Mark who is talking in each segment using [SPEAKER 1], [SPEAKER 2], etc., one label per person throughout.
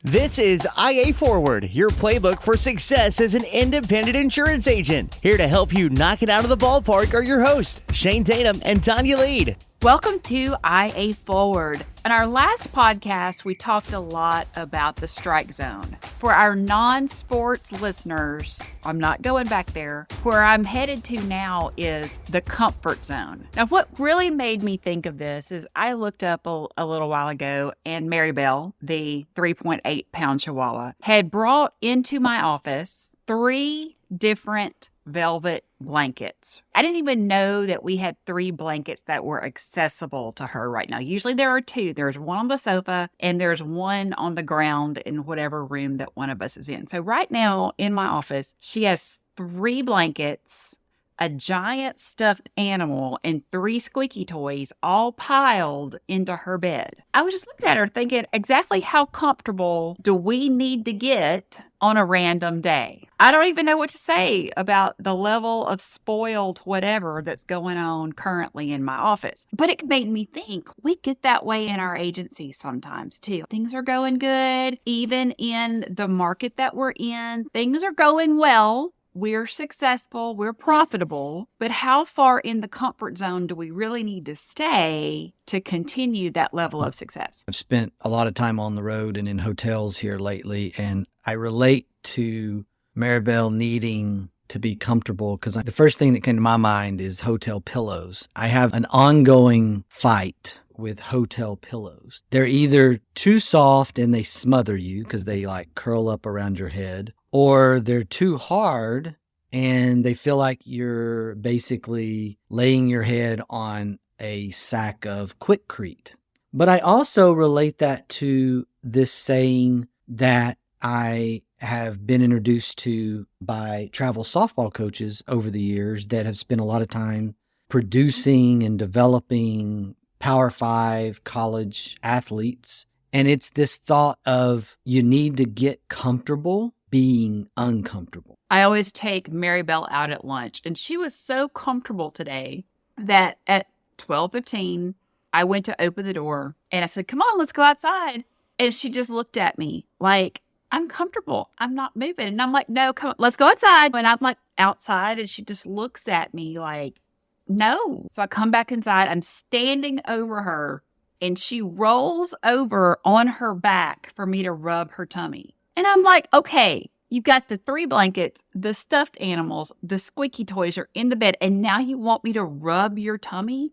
[SPEAKER 1] This is IA Forward, your playbook for success as an independent insurance agent. Here to help you knock it out of the ballpark are your hosts, Shane Tatum and Tonya Lead.
[SPEAKER 2] Welcome to IA Forward. In our last podcast, we talked a lot about the strike zone. For our non-sports listeners, I'm not going back there. Where I'm headed to now is the comfort zone. Now, what really made me think of this is I looked up a little while ago, and Maribel, the 3.8-pound Chihuahua, had brought into my office 3 different velvet blankets. I didn't even know that we had 3 blankets that were accessible to her right now. Usually there are 2. There's one on the sofa and there's one on the ground in whatever room that one of us is in. So right now in my office, she has 3 blankets, a giant stuffed animal, and 3 squeaky toys all piled into her bed. I was just looking at her thinking, exactly how comfortable do we need to get on a random day? I don't even know what to say about the level of spoiled whatever that's going on currently in my office. But it made me think we get that way in our agency sometimes too. Things are going good. Even in the market that we're in, things are going well. We're successful, we're profitable, but how far in the comfort zone do we really need to stay to continue that level of success?
[SPEAKER 3] I've spent a lot of time on the road and in hotels here lately, and I relate to Maribel needing to be comfortable because the first thing that came to my mind is hotel pillows. I have an ongoing fight with hotel pillows. They're either too soft and they smother you because they like curl up around your head, or they're too hard and they feel like you're basically laying your head on a sack of Quickcrete. But I also relate that to this saying that I have been introduced to by travel softball coaches over the years that have spent a lot of time producing and developing Power 5 college athletes. And it's this thought of you need to get comfortable being uncomfortable.
[SPEAKER 2] I always take Maribel out at lunch, and she was so comfortable today that at 12:15, I went to open the door and I said, "Come on, let's go outside." And she just looked at me like, "I'm comfortable. I'm not moving." And I'm like, "No, come on, let's go outside." And I'm like outside, and she just looks at me like, "No." So I come back inside. I'm standing over her, and she rolls over on her back for me to rub her tummy. And I'm like, okay, you've got the 3 blankets, the stuffed animals, the squeaky toys are in the bed, and now you want me to rub your tummy?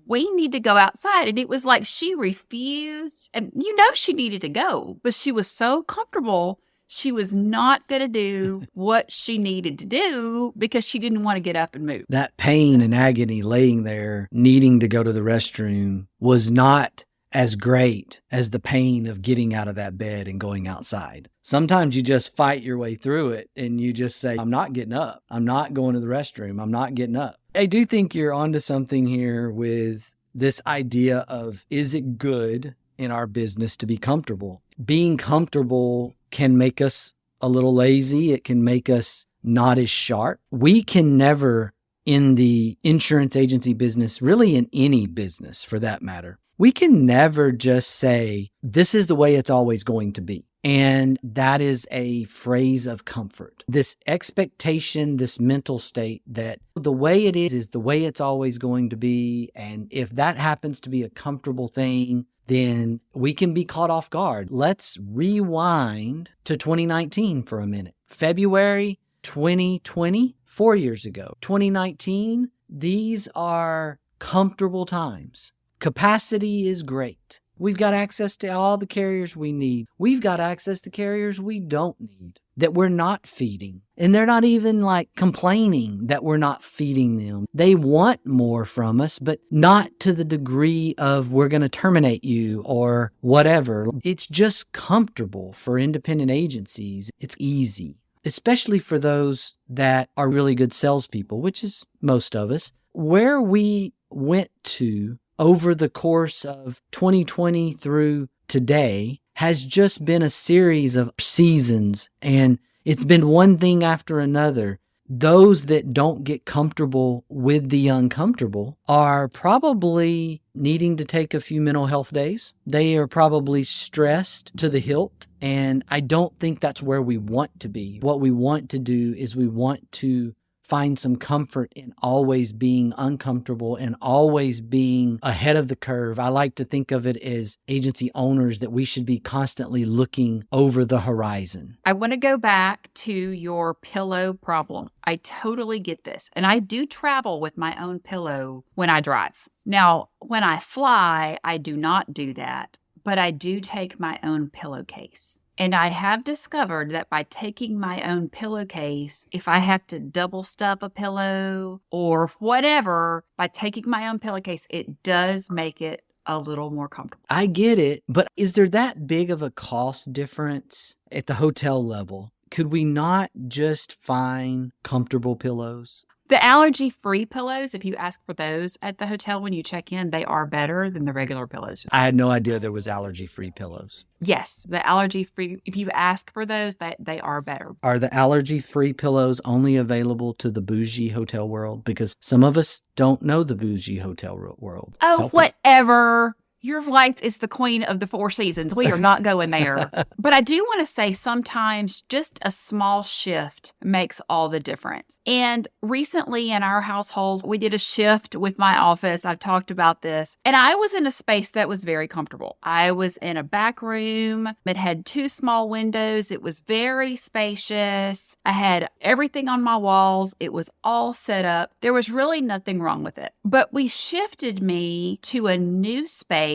[SPEAKER 2] We need to go outside. And it was like she refused. And you know she needed to go, but she was so comfortable. She was not going to do what she needed to do because she didn't want to get up and move.
[SPEAKER 3] That pain and agony laying there, needing to go to the restroom, was not as great as the pain of getting out of that bed and going outside. Sometimes you just fight your way through it and you just say, I'm not getting up. I'm not going to the restroom. I'm not getting up. I do think you're onto something here with this idea of, is it good in our business to be comfortable? Being comfortable can make us a little lazy. It can make us not as sharp. We can never, in the insurance agency business, really in any business for that matter, we can never just say, this is the way it's always going to be. And that is a phrase of comfort. This expectation, this mental state that the way it is the way it's always going to be. And if that happens to be a comfortable thing, then we can be caught off guard. Let's rewind to 2019 for a minute. February 2020, 4 years ago. 2019, these are comfortable times. Capacity is great. We've got access to all the carriers we need. We've got access to carriers we don't need, that we're not feeding. And they're not even like complaining that we're not feeding them. They want more from us, but not to the degree of we're going to terminate you or whatever. It's just comfortable for independent agencies. It's easy, especially for those that are really good salespeople, which is most of us. Where we went to over the course of 2020 through today has just been a series of seasons, and it's been one thing after another those that don't get comfortable with the uncomfortable are probably needing to take a few mental health days. They are probably stressed to the hilt. And I don't think that's where we want to be. What we want to do is we want to find some comfort in always being uncomfortable and always being ahead of the curve. I like to think of it as agency owners that we should be constantly looking over the horizon.
[SPEAKER 2] I want to go back to your pillow problem. I totally get this. And I do travel with my own pillow when I drive. Now, when I fly, I do not do that, but I do take my own pillowcase. And I have discovered that by taking my own pillowcase, if I have to double stuff a pillow or whatever, by taking my own pillowcase, it does make it a little more comfortable.
[SPEAKER 3] I get it, but is there that big of a cost difference at the hotel level? Could we not just find comfortable pillows?
[SPEAKER 2] The allergy-free pillows, if you ask for those at the hotel when you check in, they are better than the regular pillows.
[SPEAKER 3] I had no idea there was allergy-free pillows.
[SPEAKER 2] Yes, the allergy-free, if you ask for those, they are better.
[SPEAKER 3] Are the allergy-free pillows only available to the bougie hotel world? Because some of us don't know the bougie hotel world.
[SPEAKER 2] Oh,
[SPEAKER 3] Help us.
[SPEAKER 2] whatever. Your wife is the queen of the Four Seasons. We are not going there. But I do want to say sometimes just a small shift makes all the difference. And recently in our household, we did a shift with my office. I've talked about this. And I was in a space that was very comfortable. I was in a back room. It had 2 small windows. It was very spacious. I had everything on my walls. It was all set up. There was really nothing wrong with it. But we shifted me to a new space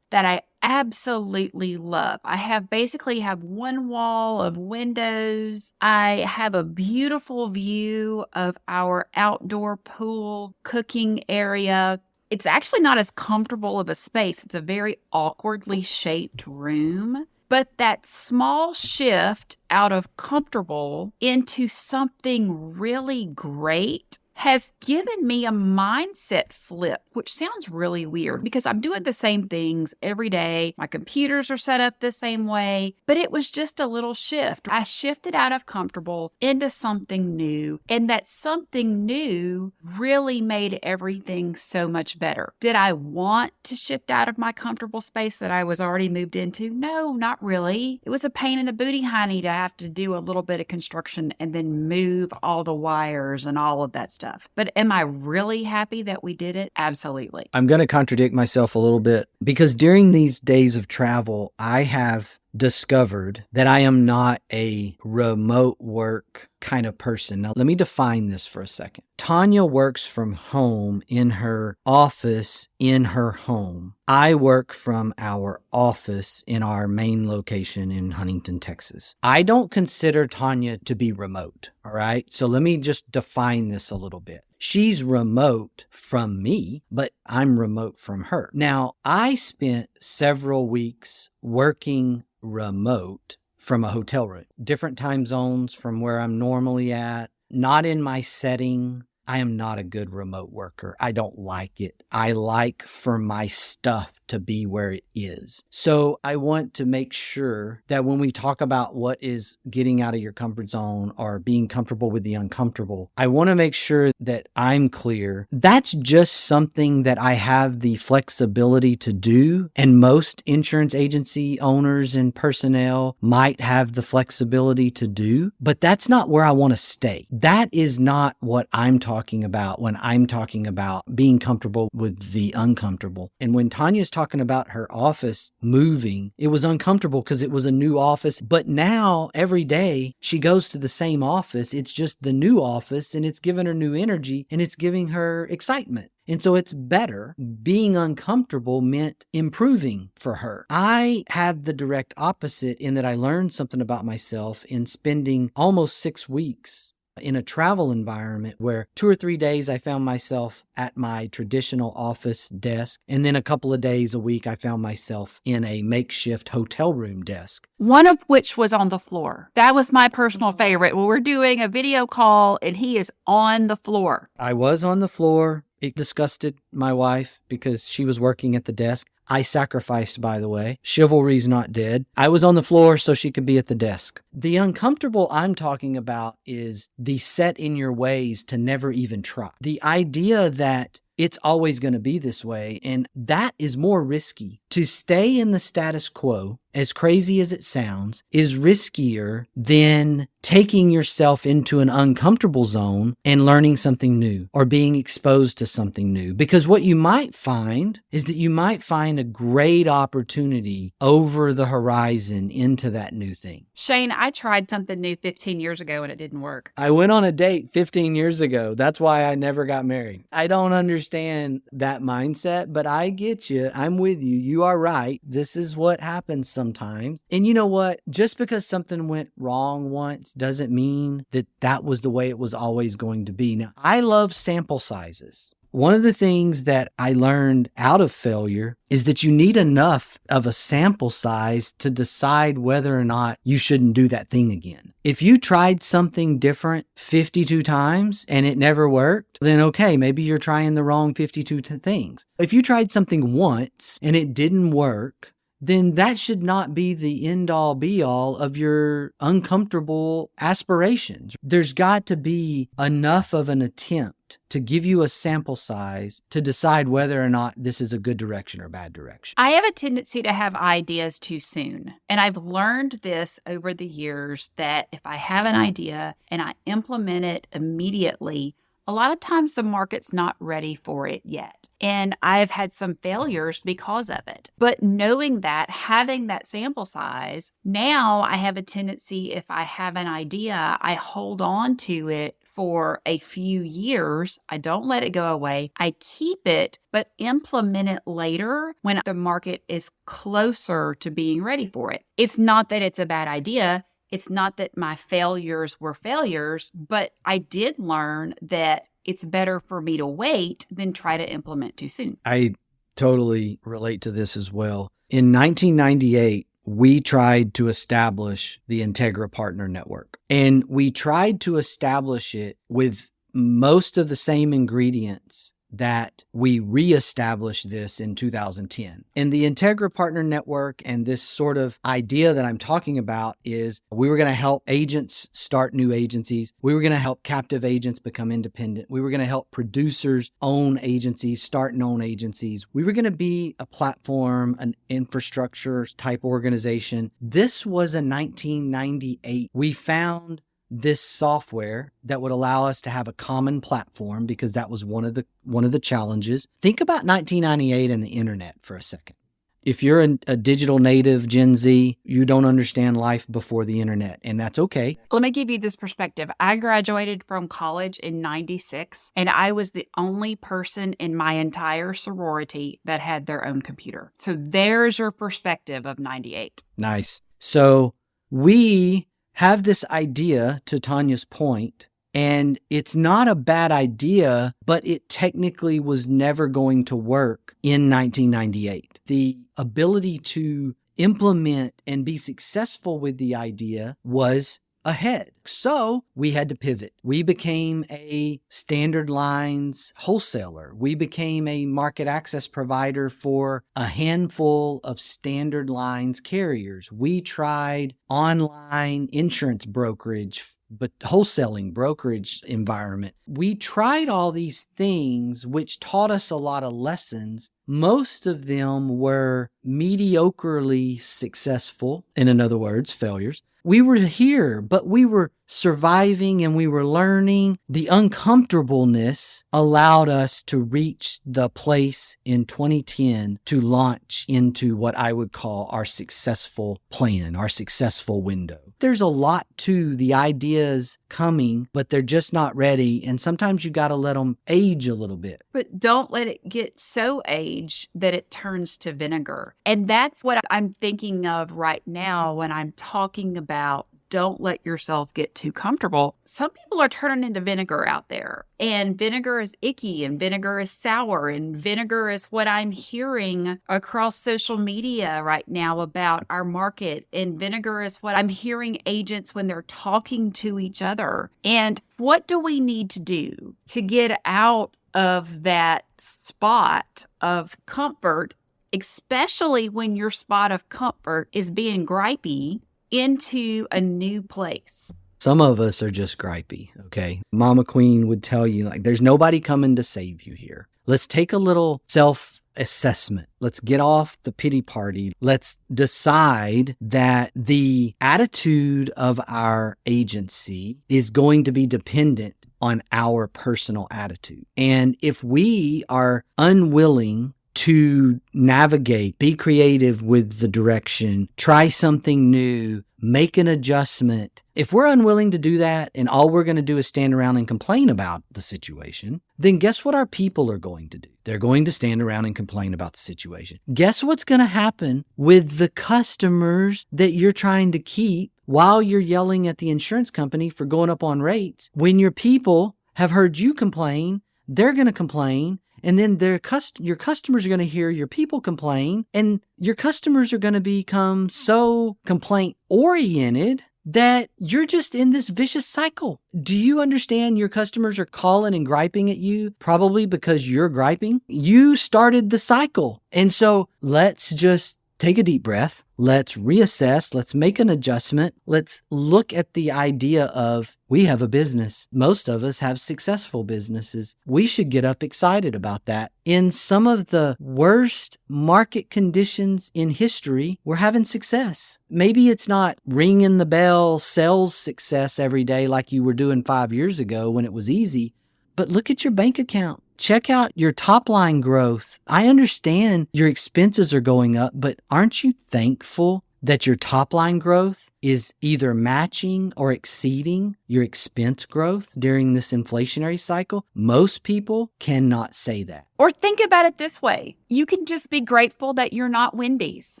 [SPEAKER 2] that I absolutely love. I basically have one wall of windows. I have a beautiful view of our outdoor pool cooking area. It's actually not as comfortable of a space. It's a very awkwardly shaped room. But that small shift out of comfortable into something really great has given me a mindset flip, which sounds really weird because I'm doing the same things every day. My computers are set up the same way, but it was just a little shift. I shifted out of comfortable into something new, and that something new really made everything so much better. Did I want to shift out of my comfortable space that I was already moved into? No, not really. It was a pain in the booty hiney to have to do a little bit of construction and then move all the wires and all of that stuff. But am I really happy that we did it? Absolutely.
[SPEAKER 3] I'm going to contradict myself a little bit because during these days of travel, I have discovered that I am not a remote work kind of person. Now, let me define this for a second. Tonya works from home in her office in her home. I work from our office in our main location in Huntington, Texas. I don't consider Tonya to be remote, all right? So let me just define this a little bit. She's remote from me, but I'm remote from her. Now, I spent several weeks working remote from a hotel room, different time zones from where I'm normally at, not in my setting. I am not a good remote worker. I don't like it. I like for my stuff to be where it is. So I want to make sure that when we talk about what is getting out of your comfort zone or being comfortable with the uncomfortable, I want to make sure that I'm clear. That's just something that I have the flexibility to do. And most insurance agency owners and personnel might have the flexibility to do, but that's not where I want to stay. That is not what I'm talking about when I'm talking about being comfortable with the uncomfortable. And when Tonya's talking about her office moving, it was uncomfortable because it was a new office. But now every day she goes to the same office. It's just the new office and it's giving her new energy and it's giving her excitement. And so it's better. Being uncomfortable meant improving for her. I have the direct opposite in that I learned something about myself in spending almost 6 weeks in a travel environment where 2 or 3 days I found myself at my traditional office desk. And then a couple of days a week, I found myself in a makeshift hotel room desk.
[SPEAKER 2] One of which was on the floor. That was my personal favorite. When we're doing a video call and he is on the floor.
[SPEAKER 3] I was on the floor. It disgusted my wife because she was working at the desk. I sacrificed, by the way. Chivalry's not dead. I was on the floor so she could be at the desk. The uncomfortable I'm talking about is the set in your ways to never even try. The idea that it's always going to be this way, and that is more risky. To stay in the status quo, as crazy as it sounds, is riskier than taking yourself into an uncomfortable zone and learning something new or being exposed to something new. Because what you might find is that you might find a great opportunity over the horizon into that new thing.
[SPEAKER 2] Shane, I tried something new 15 years ago and it didn't work.
[SPEAKER 3] I went on a date 15 years ago. That's why I never got married. I don't understand that mindset, but I get you. I'm with you. You are right. This is what happens sometimes. And you know what? Just because something went wrong once doesn't mean that that was the way it was always going to be. Now, I love sample sizes. One of the things that I learned out of failure is that you need enough of a sample size to decide whether or not you shouldn't do that thing again. If you tried something different 52 times and it never worked, then okay, maybe you're trying the wrong 52 things. If you tried something once and it didn't work, then that should not be the end-all be-all of your uncomfortable aspirations. There's got to be enough of an attempt to give you a sample size to decide whether or not this is a good direction or bad direction.
[SPEAKER 2] I have a tendency to have ideas too soon. And I've learned this over the years that if I have an idea and I implement it immediately, a lot of times the market's not ready for it yet. And I've had some failures because of it. But knowing that, having that sample size, now I have a tendency, if I have an idea, I hold on to it for a few years. I don't let it go away. I keep it, but implement it later when the market is closer to being ready for it. It's not that it's a bad idea. It's not that my failures were failures, but I did learn that it's better for me to wait than try to implement too soon.
[SPEAKER 3] I totally relate to this as well. In 1998, we tried to establish the Integra Partner Network, and we tried to establish it with most of the same ingredients that we reestablished this in 2010. And the Integra Partner Network and this sort of idea that I'm talking about is we were going to help agents start new agencies. We were going to help captive agents become independent. We were going to help producers own agencies, start and own agencies. We were going to be a platform, an infrastructure type organization. This was in 1998. We found this software that would allow us to have a common platform because that was one of the challenges. Think about 1998 and the internet for a second. If you're a digital native Gen Z, you don't understand life before the internet, and that's okay.
[SPEAKER 2] Let me give you this perspective. I graduated from college in 96, and I was the only person in my entire sorority that had their own computer. So there's your perspective of 98.
[SPEAKER 3] Nice. So we have this idea, to Tonya's point, and it's not a bad idea, but it technically was never going to work in 1998. The ability to implement and be successful with the idea was ahead. So we had to pivot. We became a standard lines wholesaler. We became a market access provider for a handful of standard lines carriers. We tried online insurance brokerage, but wholesaling brokerage environment. We tried all these things, which taught us a lot of lessons. Most of them were mediocrely successful. In other words, failures. We were here, but we were surviving and we were learning. The uncomfortableness allowed us to reach the place in 2010 to launch into what I would call our successful plan, our successful window. There's a lot to the ideas coming, but they're just not ready. And sometimes you got to let them age a little bit.
[SPEAKER 2] But don't let it get so aged that it turns to vinegar. And that's what I'm thinking of right now when I'm talking about don't let yourself get too comfortable. Some people are turning into vinegar out there, and vinegar is icky and vinegar is sour, and vinegar is what I'm hearing across social media right now about our market. And vinegar is what I'm hearing agents when they're talking to each other. And what do we need to do to get out of that spot of comfort, especially when your spot of comfort is being gripey, into a new place.
[SPEAKER 3] Some of us are just gripey, okay? Mama Queen would tell you, like, there's nobody coming to save you here. Let's take a little self-assessment. Let's get off the pity party. Let's decide that the attitude of our agency is going to be dependent on our personal attitude. And if we are unwilling to navigate, be creative with the direction, try something new, make an adjustment. If we're unwilling to do that and all we're going to do is stand around and complain about the situation, then guess what our people are going to do? They're going to stand around and complain about the situation. Guess what's going to happen with the customers that you're trying to keep while you're yelling at the insurance company for going up on rates? When your people have heard you complain, they're going to complain. And then your customers are going to hear your people complain, and your customers are going to become so complaint-oriented that you're just in this vicious cycle. Do you understand your customers are calling and griping at you probably because you're griping? You started the cycle. And so let's just take a deep breath. Let's reassess. Let's make an adjustment. Let's look at the idea of we have a business. Most of us have successful businesses. We should get up excited about that. In some of the worst market conditions in history, we're having success. Maybe it's not ringing the bell sales success every day like you were doing 5 years ago when it was easy, but look at your bank account. Check out your top line growth. I understand your expenses are going up, but aren't you thankful that your top line growth is either matching or exceeding your expense growth during this inflationary cycle? Most people cannot say that.
[SPEAKER 2] Or think about it this way. You can just be grateful that you're not Wendy's.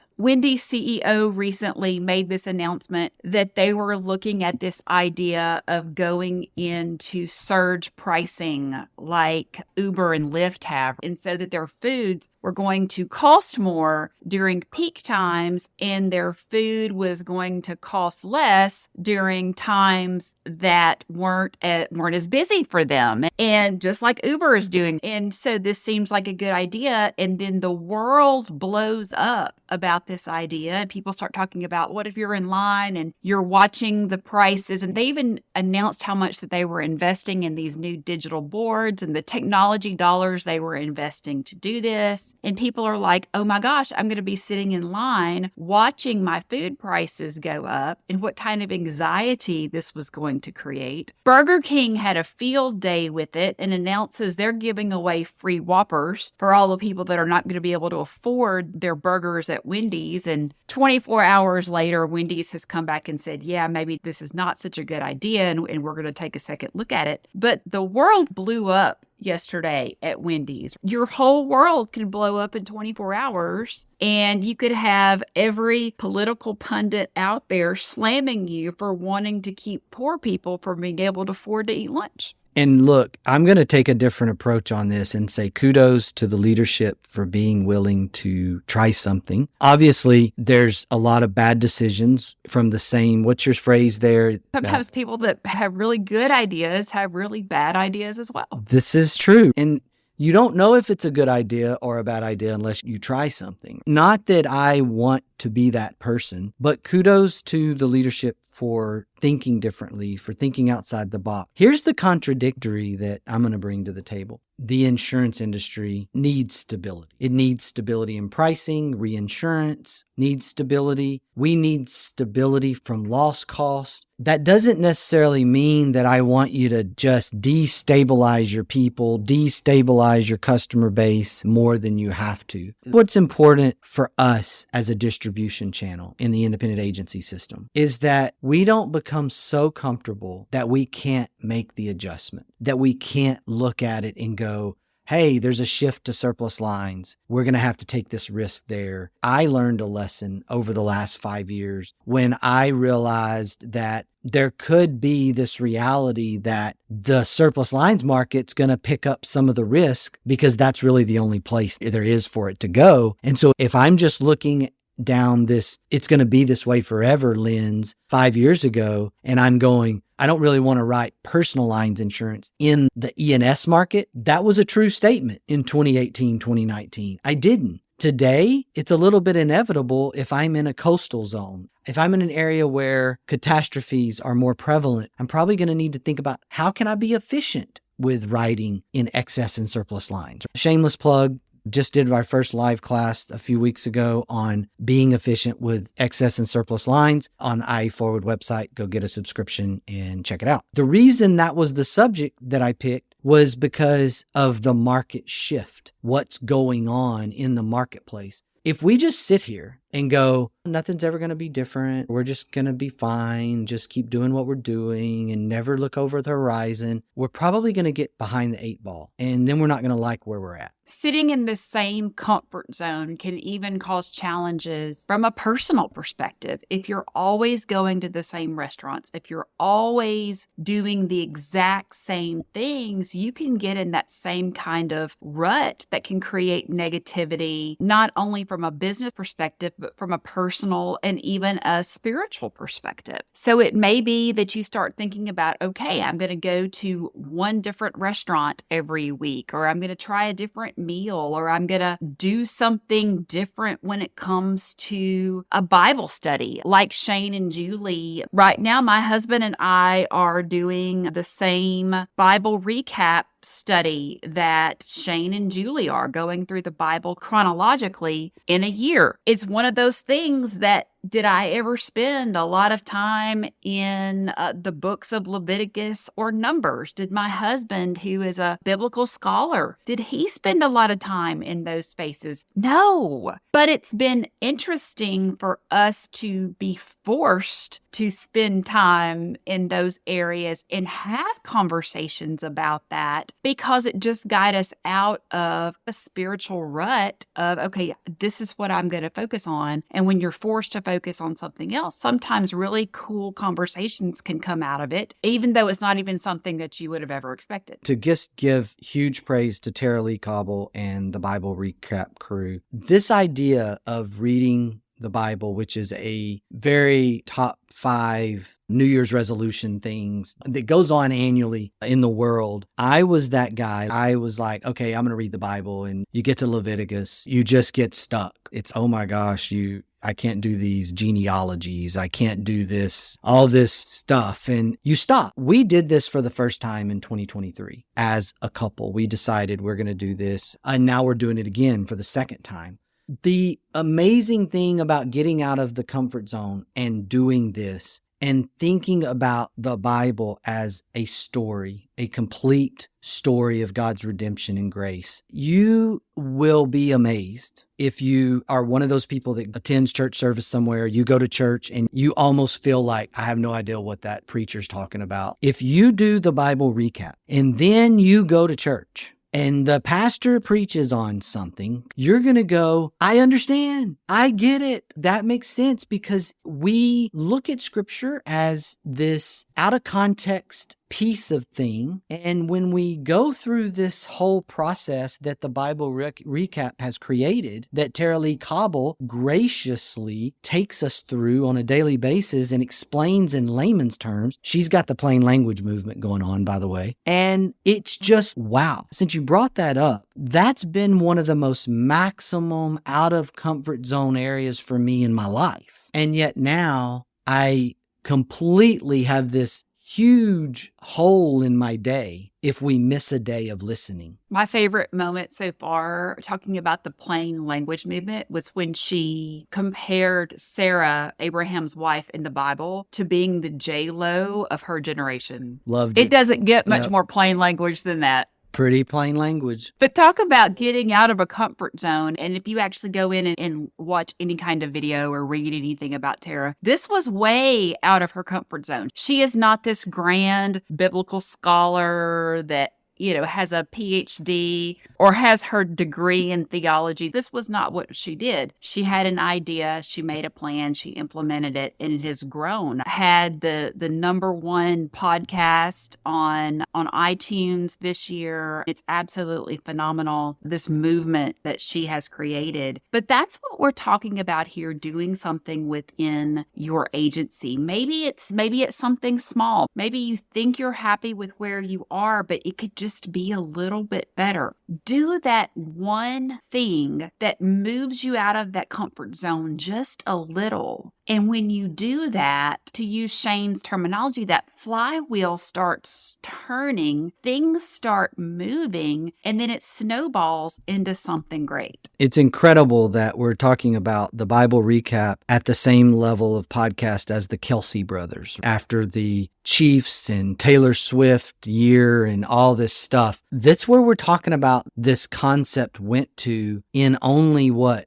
[SPEAKER 2] Wendy's CEO recently made this announcement that they were looking at this idea of going into surge pricing like Uber and Lyft have, and so that their foods were going to cost more during peak times and their food was going to cost less during times that weren't as busy for them. And just like Uber is doing. And so this seems like a good idea. And then the world blows up about this idea. And people start talking about what if you're in line and you're watching the prices. And they even announced how much that they were investing in these new digital boards and the technology dollars they were investing to do this. And people are like, oh my gosh, I'm going to be sitting in line watching my food prices go up, and what kind of anxiety this was going to create. Burger King had a field day with it and announces they're giving away free Whoppers for all the people that are not going to be able to afford their burgers at Wendy's. And 24 hours later, Wendy's has come back and said, yeah, maybe this is not such a good idea, and we're going to take a second look at it. But the world blew up yesterday at Wendy's. Your whole world could blow up in 24 hours, and you could have every political pundit out there slamming you for wanting to keep poor people from being able to afford to eat lunch.
[SPEAKER 3] And look, I'm going to take a different approach on this and say kudos to the leadership for being willing to try something. Obviously, there's a lot of bad decisions from the same, what's your phrase there?
[SPEAKER 2] Sometimes people that have really good ideas have really bad ideas as well.
[SPEAKER 3] This is true. And you don't know if it's a good idea or a bad idea unless you try something. Not that I want to be that person, but kudos to the leadership for thinking differently, for thinking outside the box. Here's the contradictory that I'm going to bring to the table. The insurance industry needs stability. It needs stability in pricing, reinsurance needs stability. We need stability from loss cost. That doesn't necessarily mean that I want you to just destabilize your people, destabilize your customer base more than you have to. What's important for us as a distribution channel in the independent agency system is that we don't become so comfortable that we can't make the adjustment, that we can't look at it and go, hey, there's a shift to surplus lines. We're going to have to take this risk there. I learned a lesson over the last 5 years when I realized that there could be this reality that the surplus lines market's going to pick up some of the risk because that's really the only place there is for it to go. And so if I'm just looking down this, it's going to be this way forever lens 5 years ago. And I'm going, I don't really want to write personal lines insurance in the E&S market. That was a true statement in 2018, 2019. I didn't. Today, it's a little bit inevitable if I'm in a coastal zone. If I'm in an area where catastrophes are more prevalent, I'm probably going to need to think about how can I be efficient with writing in excess and surplus lines. Shameless plug. Just did our first live class a few weeks ago on being efficient with excess and surplus lines on the IA Forward website. Go get a subscription and check it out. The reason that was the subject that I picked was because of the market shift, what's going on in the marketplace. If we just sit here and go, nothing's ever going to be different, we're just going to be fine, just keep doing what we're doing and never look over the horizon, we're probably going to get behind the 8 ball. And then we're not going to like where we're at.
[SPEAKER 2] Sitting in the same comfort zone can even cause challenges from a personal perspective. If you're always going to the same restaurants, if you're always doing the exact same things, you can get in that same kind of rut that can create negativity, not only from a business perspective, but from a personal and even a spiritual perspective. So it may be that you start thinking about, okay, I'm going to go to one different restaurant every week, or I'm going to try a different meal, or I'm going to do something different when it comes to a Bible study. Like Shane and Julie, right now, my husband and I are doing the same Bible recap study that Shane and Julie are, going through the Bible chronologically in a year. It's one of those things that, did I ever spend a lot of time in the books of Leviticus or Numbers? Did my husband, who is a biblical scholar, did he spend a lot of time in those spaces? No. But it's been interesting for us to be forced to spend time in those areas and have conversations about that, because it just got us out of a spiritual rut of, okay, this is what I'm going to focus on. And when you're forced to focus on something else, sometimes really cool conversations can come out of it, even though it's not even something that you would have ever expected.
[SPEAKER 3] To just give huge praise to Tara Lee Cobble and the Bible Recap crew, this idea of reading the Bible, which is a very top 5 New Year's resolution things that goes on annually in the world. I was that guy. I was like, okay, I'm going to read the Bible. And you get to Leviticus, you just get stuck. It's, oh my gosh, I can't do these genealogies. I can't do this, all this stuff. And you stop. We did this for the first time in 2023 as a couple. We decided we're going to do this. And now we're doing it again for the second time. The amazing thing about getting out of the comfort zone and doing this and thinking about the Bible as a story, a complete story of God's redemption and grace, you will be amazed if you are one of those people that attends church service somewhere, you go to church and you almost feel like, I have no idea what that preacher's talking about. If you do the Bible recap and then you go to church, and the pastor preaches on something, you're going to go, I understand. I get it. That makes sense, because we look at scripture as this out of context piece of thing. And when we go through this whole process that the Bible recap has created, that Tara Lee Cobble graciously takes us through on a daily basis and explains in layman's terms, she's got the plain language movement going on, by the way. And it's just, wow. Since you brought that up, that's been one of the most maximum out of comfort zone areas for me in my life. And yet now I completely have this huge hole in my day if we miss a day of listening.
[SPEAKER 2] My favorite moment so far, talking about the plain language movement, was when she compared Sarah, Abraham's wife in the Bible, to being the J-Lo of her generation.
[SPEAKER 3] Loved it.
[SPEAKER 2] It doesn't get much more plain language than that.
[SPEAKER 3] Pretty plain language.
[SPEAKER 2] But talk about getting out of a comfort zone. And if you actually go in and watch any kind of video or read anything about Tara, this was way out of her comfort zone. She is not this grand biblical scholar that has a PhD or has her degree in theology. This was not what she did. She had an idea, she made a plan, she implemented it, and it has grown. Had the number one podcast on iTunes this year. It's absolutely phenomenal, this movement that she has created. But that's what we're talking about here, doing something within your agency. Maybe it's something small. Maybe you think you're happy with where you are, but it could just be a little bit better. Do that one thing that moves you out of that comfort zone just a little. And when you do that, to use Shane's terminology, that flywheel starts turning, things start moving, and then it snowballs into something great.
[SPEAKER 3] It's incredible that we're talking about the Bible recap at the same level of podcast as the Kelsey brothers. After the Chiefs and Taylor Swift year and all this stuff, that's where we're talking about this concept went to in only 4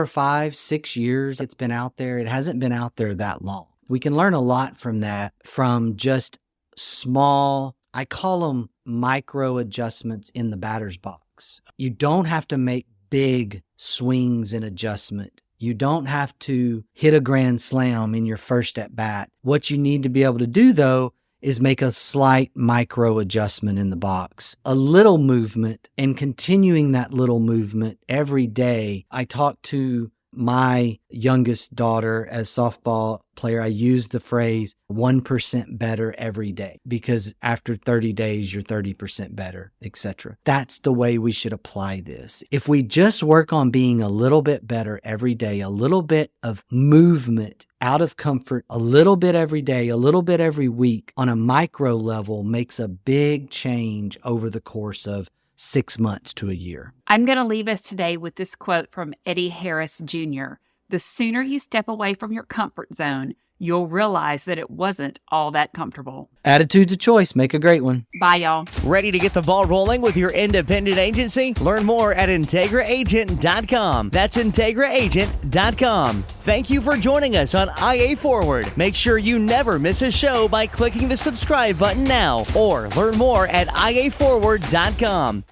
[SPEAKER 3] or 5, 6 years it's been out there. It hasn't been out there that long. We can learn a lot from that, from just small, I call them micro adjustments in the batter's box. You don't have to make big swings and adjustment. You don't have to hit a grand slam in your first at bat. What you need to be able to do, though, is make a slight micro adjustment in the box, a little movement, and continuing that little movement every day. I talk to my youngest daughter as softball player. I use the phrase 1% better every day, because after 30 days, you're 30% better, etc. That's the way we should apply this. If we just work on being a little bit better every day, a little bit of movement out of comfort, a little bit every day, a little bit every week on a micro level makes a big change over the course of 6 months to a year.
[SPEAKER 2] I'm going to leave us today with this quote from Eddie Harris Jr. The sooner you step away from your comfort zone, you'll realize that it wasn't all that comfortable.
[SPEAKER 3] Attitude's a choice. Make a great one.
[SPEAKER 2] Bye, y'all.
[SPEAKER 1] Ready to get the ball rolling with your independent agency? Learn more at IntegraAgent.com. That's IntegraAgent.com. Thank you for joining us on IA Forward. Make sure you never miss a show by clicking the subscribe button now, or learn more at IAForward.com.